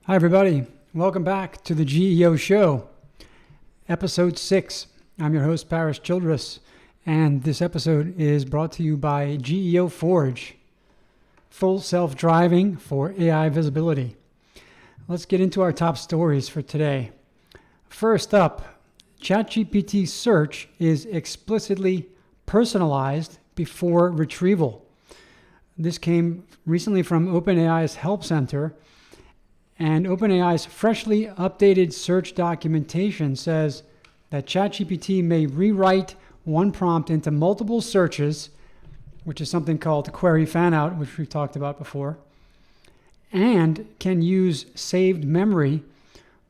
Hi, everybody. Welcome back to the GEO Show, Episode 6. I'm your host, Childress, and this episode is brought to you by GEOforge, full self-driving for AI visibility. Let's get into our top stories for today. First up, ChatGPT search is explicitly personalized before retrieval. This came recently from OpenAI's Help Center. And OpenAI's freshly updated search documentation says that ChatGPT may rewrite one prompt into multiple searches, which is something called query fanout, which we've talked about before, and can use saved memory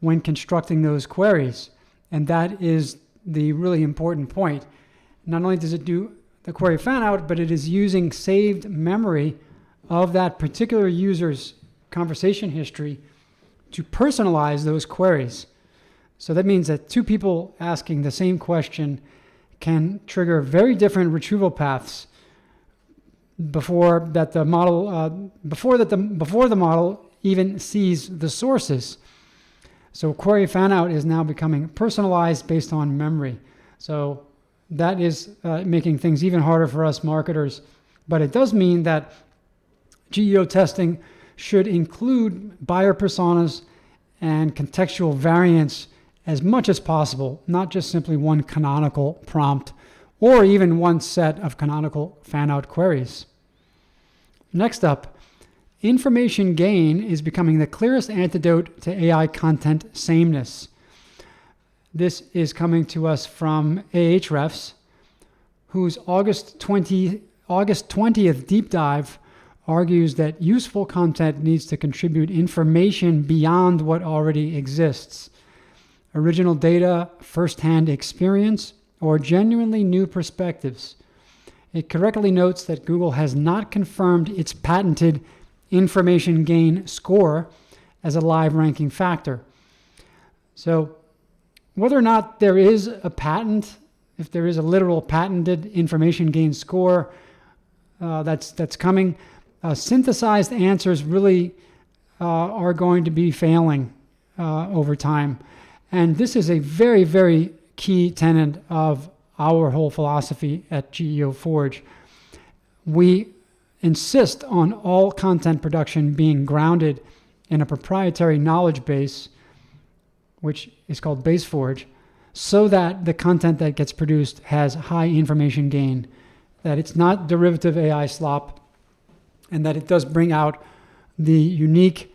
when constructing those queries. And that is the really important point. Not only does it do the query fanout, but it is using saved memory of that particular user's conversation history to personalize those queries. So that means that two people asking the same question can trigger very different retrieval paths before the model even sees the sources. So query fanout is now becoming personalized based on memory. So that is making things even harder for us marketers. But it does mean that GEO testing should include buyer personas and contextual variants as much as possible, not just simply one canonical prompt or even one set of canonical fan-out queries. Next up, information gain is becoming the clearest antidote to AI content sameness. This is coming to us from Ahrefs, whose August 20th deep dive argues that useful content needs to contribute information beyond what already exists. Original data, first-hand experience, or genuinely new perspectives. It correctly notes that Google has not confirmed its patented information gain score as a live ranking factor. So whether or not there is a patent, if there is a literal patented information gain score that's coming, synthesized answers really are going to be failing over time. And this is a very, very key tenet of our whole philosophy at GEOforge. We insist on all content production being grounded in a proprietary knowledge base, which is called BaseForge, so that the content that gets produced has high information gain, that it's not derivative AI slop, and that it does bring out the unique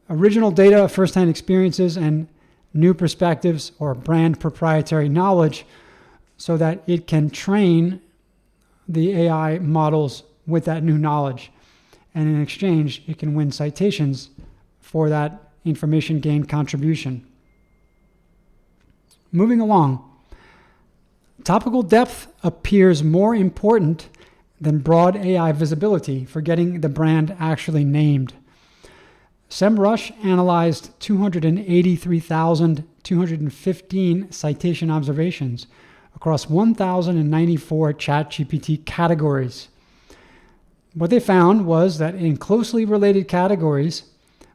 original data, first-hand experiences, and new perspectives or brand proprietary knowledge so that it can train the AI models with that new knowledge. And in exchange, it can win citations for that information gain contribution. Moving along, topical depth appears more important than broad AI visibility for getting the brand actually named. SEMrush analyzed 283,215 citation observations across 1,094 ChatGPT categories. What they found was that in closely related categories,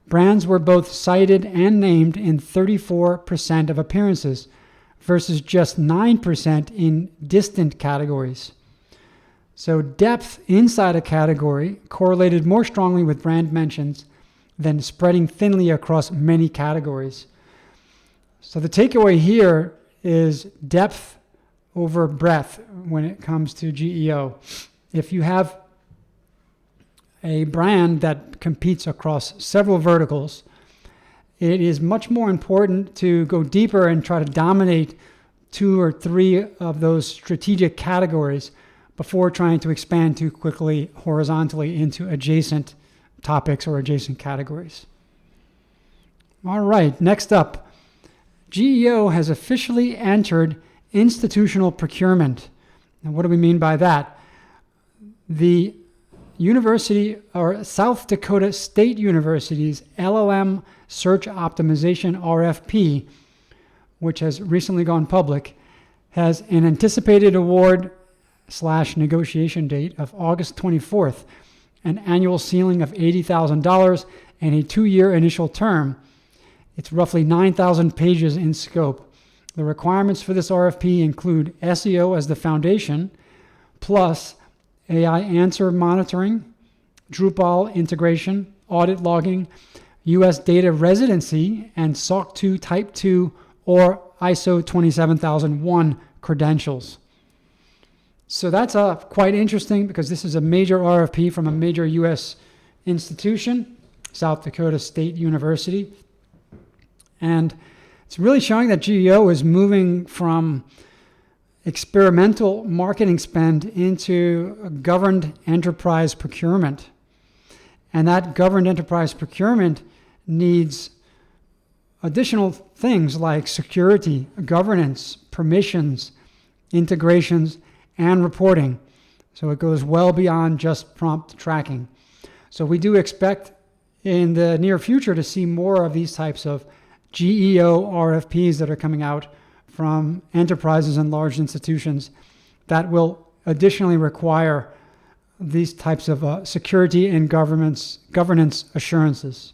brands were both cited and named in 34% of appearances versus just 9% in distant categories. So depth inside a category correlated more strongly with brand mentions than spreading thinly across many categories. So the takeaway here is depth over breadth when it comes to GEO. If you have a brand that competes across several verticals, it is much more important to go deeper and try to dominate 2 or 3 of those strategic categories before trying to expand too quickly horizontally into adjacent topics or adjacent categories. All right, next up, GEO has officially entered institutional procurement. Now, what do we mean by that? The University or South Dakota State University's LLM Search Optimization RFP, which has recently gone public, has an anticipated award / negotiation date of August 24th, an annual ceiling of $80,000, and a 2-year initial term. It's roughly 9,000 pages in scope. The requirements for this RFP include SEO as the foundation, plus AI answer monitoring, Drupal integration, audit logging, US data residency, and SOC 2 Type 2 or ISO 27001 credentials. So that's quite interesting because this is a major RFP from a major US institution, South Dakota State University. And it's really showing that GEO is moving from experimental marketing spend into governed enterprise procurement. And that governed enterprise procurement needs additional things like security, governance, permissions, integrations, and reporting. So it goes well beyond just prompt tracking. So we do expect in the near future to see more of these types of GEO RFPs that are coming out from enterprises and large institutions that will additionally require these types of security and governance assurances.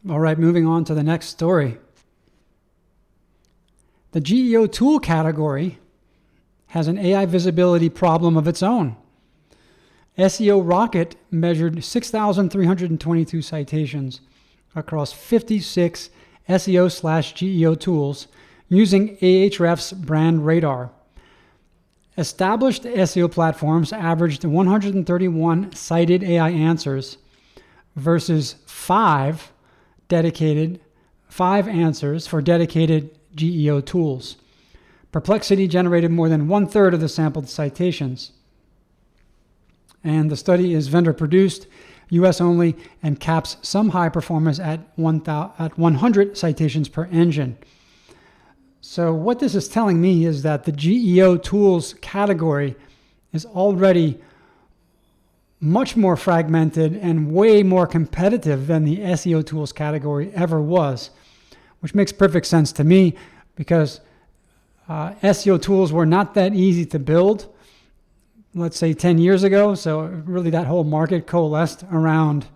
All right, moving on to the next story. The GEO tool category has an AI visibility problem of its own. SEO Rocket measured 6,322 citations across 56 SEO/GEO tools using Ahrefs brand radar. Established SEO platforms averaged 131 cited AI answers versus 5 answers for dedicated GEO tools. Perplexity generated more than 1/3 of the sampled citations. And the study is vendor produced, US only, and caps some high performers at 100 citations per engine. So what this is telling me is that the GEO tools category is already much more fragmented and way more competitive than the SEO tools category ever was, which makes perfect sense to me because SEO tools were not that easy to build, let's say 10 years ago. So really that whole market coalesced around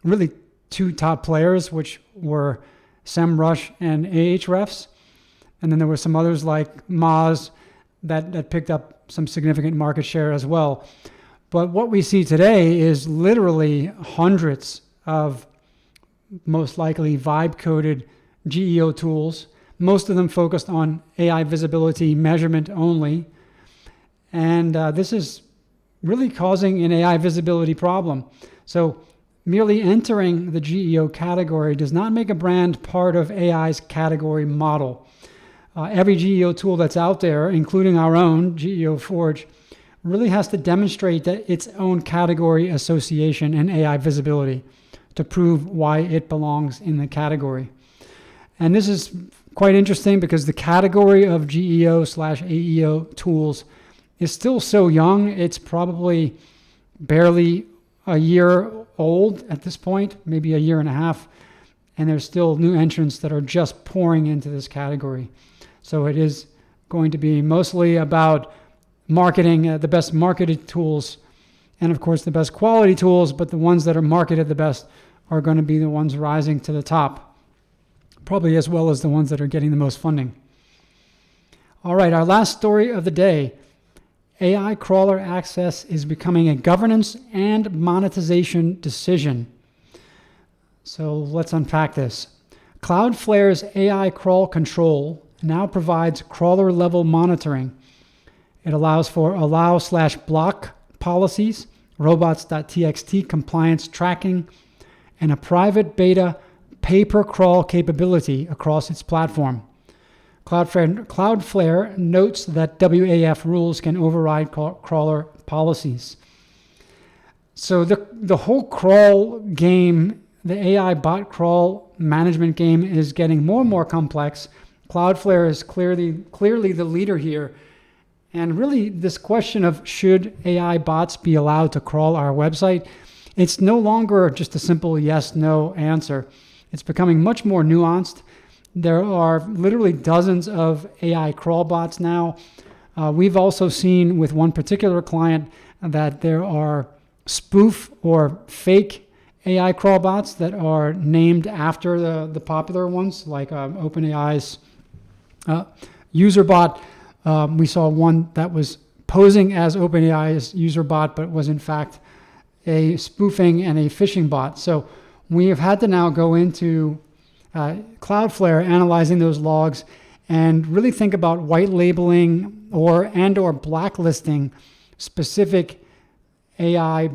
really 2 top players, which were SEMrush and Ahrefs. And then there were some others like Moz that picked up some significant market share as well. But what we see today is literally hundreds of most likely vibe-coded GEO tools, most of them focused on AI visibility measurement only. And this is really causing an AI visibility problem. So merely entering the GEO category does not make a brand part of AI's category model. Every GEO tool that's out there, including our own, GEOforge, really has to demonstrate that its own category association and AI visibility to prove why it belongs in the category. And this is quite interesting because the category of GEO/AEO tools is still so young. It's probably barely a year old at this point, maybe a year and a half, and there's still new entrants that are just pouring into this category. So it is going to be mostly about marketing the best marketed tools and, of course, the best quality tools, but the ones that are marketed the best are going to be the ones rising to the top, probably as well as the ones that are getting the most funding. All right, our last story of the day. AI crawler access is becoming a governance and monetization decision. So let's unpack this. Cloudflare's AI crawl control now provides crawler level monitoring. It allows for allow/block policies, robots.txt compliance tracking, and a private beta pay-per-crawl capability across its platform. Cloudflare notes that WAF rules can override crawler policies. So the whole crawl game, the AI bot crawl management game, is getting more and more complex. Cloudflare is clearly the leader here. And really, this question of should AI bots be allowed to crawl our website, it's no longer just a simple yes/no answer. It's becoming much more nuanced. There are literally dozens of AI crawl bots now. We've also seen with one particular client that there are spoof or fake AI crawl bots that are named after the popular ones, like OpenAI's user bot. We saw one that was posing as OpenAI's user bot, but was in fact a spoofing and a phishing bot. So we have had to now go into Cloudflare, analyzing those logs, and really think about white labeling or blacklisting specific AI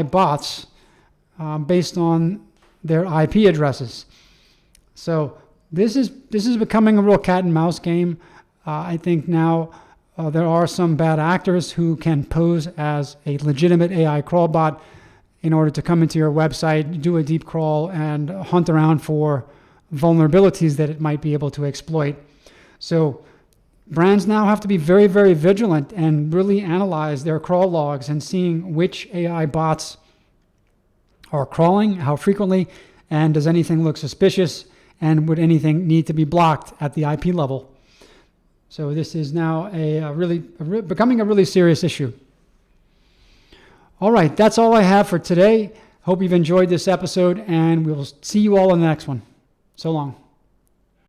bots based on their IP addresses. So this is becoming a real cat and mouse game. I think now there are some bad actors who can pose as a legitimate AI crawl bot in order to come into your website, do a deep crawl, and hunt around for vulnerabilities that it might be able to exploit. So brands now have to be very, very vigilant and really analyze their crawl logs and seeing which AI bots are crawling, how frequently, and does anything look suspicious, and would anything need to be blocked at the IP level. So this is now becoming a really serious issue. All right, that's all I have for today. Hope you've enjoyed this episode, and we'll see you all in the next one. So long.